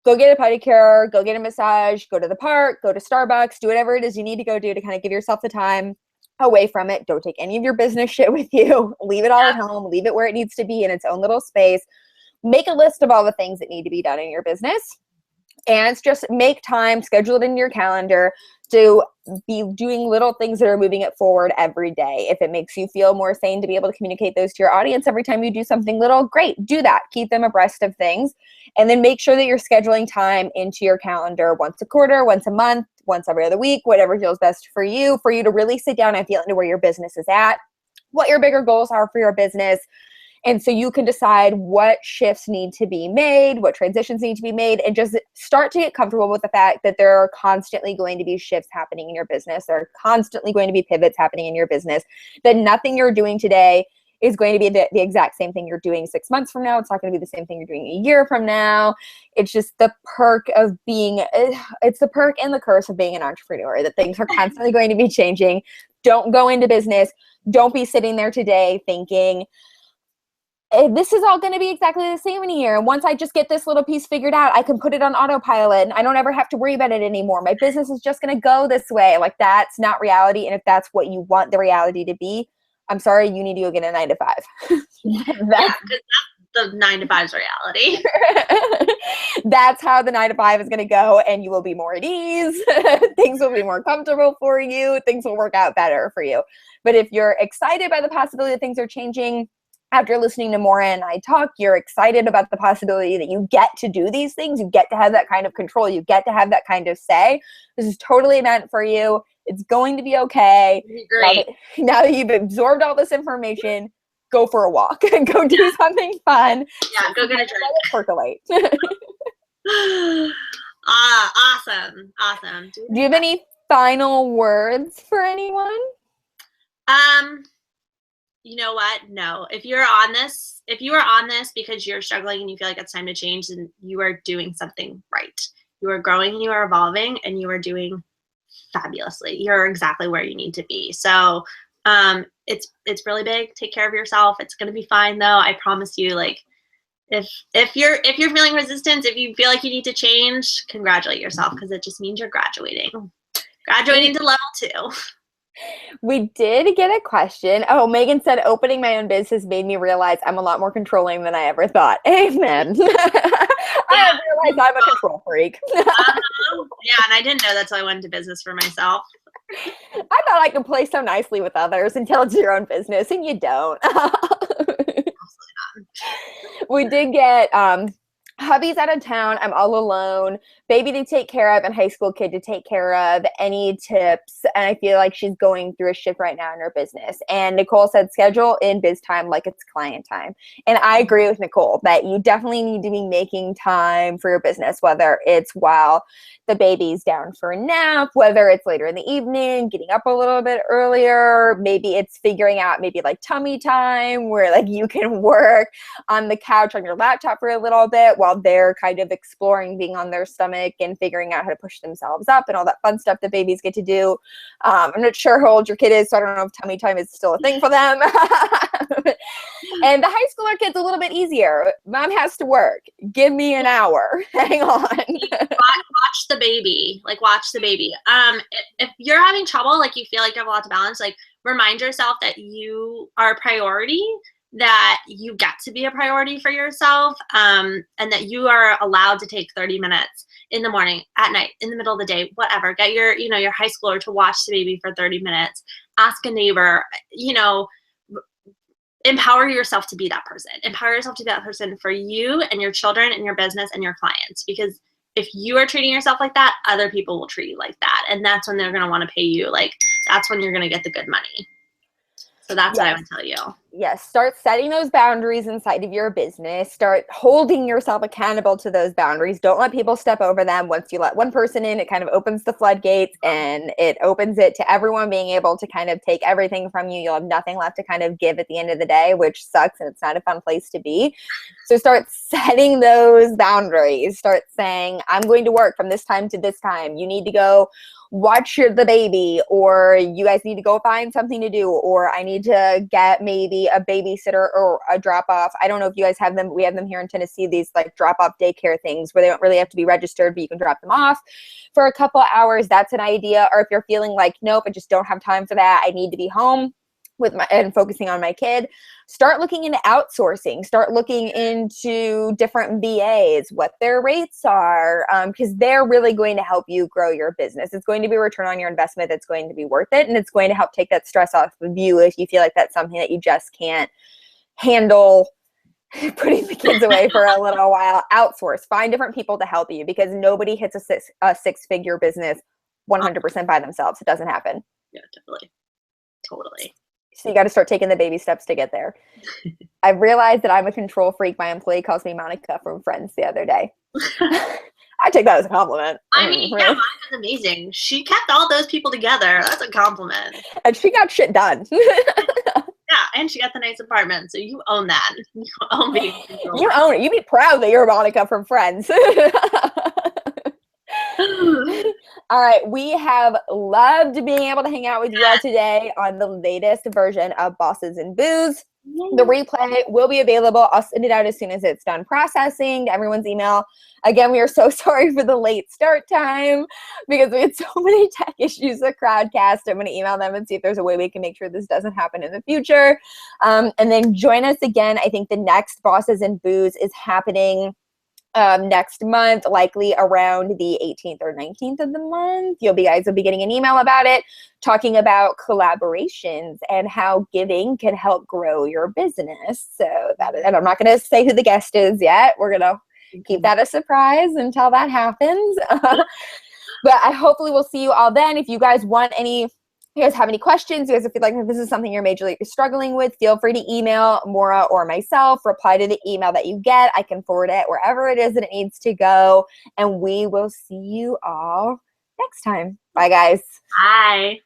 get a pedicure, go get a massage, go to the park, go to Starbucks, do whatever it is you need to go do to kind of give yourself the time away from it. Don't take any of your business shit with you. Leave it all at home. Leave it where it needs to be in its own little space. Make a list of all the things that need to be done in your business. And just make time, schedule it in your calendar to be doing little things that are moving it forward every day. If it makes you feel more sane to be able to communicate those to your audience every time you do something little, great, do that. Keep them abreast of things. And then make sure that you're scheduling time into your calendar once a quarter, once a month, once every other week, whatever feels best for you to really sit down and feel into where your business is at, what your bigger goals are for your business. And so you can decide what shifts need to be made, what transitions need to be made, and just start to get comfortable with the fact that there are constantly going to be shifts happening in your business. There are constantly going to be pivots happening in your business, that nothing you're doing today is going to be the exact same thing you're doing 6 months from now. It's not going to be the same thing you're doing a year from now. It's just the perk of being, it's the perk and the curse of being an entrepreneur, that things are constantly going to be changing. Don't go into business. Don't be sitting there today thinking, this is all going to be exactly the same in a year. And once I just get this little piece figured out, I can put it on autopilot and I don't ever have to worry about it anymore. My business is just going to go this way. Like, that's not reality. And if that's what you want the reality to be, I'm sorry, you need to go get a 9-to-5. That's the 9-to-5's reality. That's how the 9-to-5 is going to go, and you will be more at ease. Things will be more comfortable for you. Things will work out better for you. But if you're excited by the possibility that things are changing, after listening to Maura and I talk, you're excited about the possibility that you get to do these things. You get to have that kind of control. You get to have that kind of say. This is totally meant for you. It's going to be okay. Great. Now that you've absorbed all this information, go for a walk and go do something fun. Yeah, go get a drink. Percolate. Awesome. Do you have any final words for anyone? You know what? No. If you are on this because you're struggling and you feel like it's time to change, then you are doing something right. You are growing and you are evolving and you are doing fabulously. You're exactly where you need to be. So it's really big. Take care of yourself. It's gonna be fine though. I promise you, like, if you're feeling resistance, if you feel like you need to change, congratulate yourself, because it just means you're graduating to level 2. We did get a question. Oh, Megan said, opening my own business made me realize I'm a lot more controlling than I ever thought. Amen. I realized I'm a control freak. Yeah, and I didn't know that till I went into business for myself. I thought I could play so nicely with others until it's your own business, and you don't. We did get hubby's out of town. I'm all alone. Baby to take care of and high school kid to take care of. Any tips? And I feel like she's going through a shift right now in her business. And Nicole said schedule in biz time like it's client time. And I agree with Nicole that you definitely need to be making time for your business, whether it's while the baby's down for a nap, whether it's later in the evening, getting up a little bit earlier. Maybe it's figuring out maybe like tummy time where like you can work on the couch on your laptop for a little bit while they're kind of exploring being on their stomach and figuring out how to push themselves up and all that fun stuff that babies get to do. I'm not sure how old your kid is, so I don't know if tummy time is still a thing for them. And the high schooler kid's a little bit easier. Mom has to work. Give me an hour. Hang on. Watch the baby. Like, watch the baby. If you're having trouble, like you feel like you have a lot to balance, like remind yourself that you are a priority, that you get to be a priority for yourself, and that you are allowed to take 30 minutes in the morning, at night, in the middle of the day, whatever. Get your high schooler to watch the baby for 30 minutes. Ask a neighbor, empower yourself to be that person. Empower yourself to be that person for you and your children and your business and your clients. Because if you are treating yourself like that, other people will treat you like that. And that's when they're going to want to pay you. Like, that's when you're going to get the good money. So that's what I would tell you. Yes. Start setting those boundaries inside of your business. Start holding yourself accountable to those boundaries. Don't let people step over them. Once you let one person in, it kind of opens the floodgates and it opens it to everyone being able to kind of take everything from you. You'll have nothing left to kind of give at the end of the day, which sucks, and it's not a fun place to be. So start setting those boundaries. Start saying, I'm going to work from this time to this time. You need to go watch the baby, or you guys need to go find something to do, or I need to get maybe a babysitter or a drop off. I don't know if you guys have them, but we have them here in Tennessee, these like drop off daycare things where they don't really have to be registered, but you can drop them off for a couple hours. That's an idea. Or if you're feeling like, nope, I just don't have time for that, I need to be home and focusing on my kid, start looking into outsourcing, start looking into different VAs, what their rates are, because they're really going to help you grow your business. It's going to be a return on your investment that's going to be worth it, and it's going to help take that stress off of you if you feel like that's something that you just can't handle putting the kids away for a little while. Outsource, find different people to help you, because nobody hits a six-figure business 100% by themselves. It doesn't happen. Yeah, definitely. Totally. So you got to start taking the baby steps to get there. I've realized that I'm a control freak. My employee calls me Monica from Friends the other day. I take that as a compliment. I mean, yeah, Monica's amazing. She kept all those people together. That's a compliment. And she got shit done. Yeah, and she got the nice apartment. So you own that. You own being single. You own it. You be proud that you're Monica from Friends. All right, we have loved being able to hang out with you all today on the latest version of Bosses and Booze. The replay will be available. I'll send it out as soon as it's done processing to everyone's email. Again, we are so sorry for the late start time because we had so many tech issues with Crowdcast. I'm going to email them and see if there's a way we can make sure this doesn't happen in the future. And then join us again. I think the next Bosses and Booze is happening next month, likely around the 18th or 19th of the month. You guys will be getting an email about it, talking about collaborations and how giving can help grow your business. So and I'm not going to say who the guest is yet. We're going to keep that a surprise until that happens. But I hopefully will see you all then. If you guys want any, you guys have any questions, you guys feel like this is something you're majorly struggling with, feel free to email Maura or myself. Reply to the email that you get. I can forward it wherever it is that it needs to go. And we will see you all next time. Bye, guys. Bye.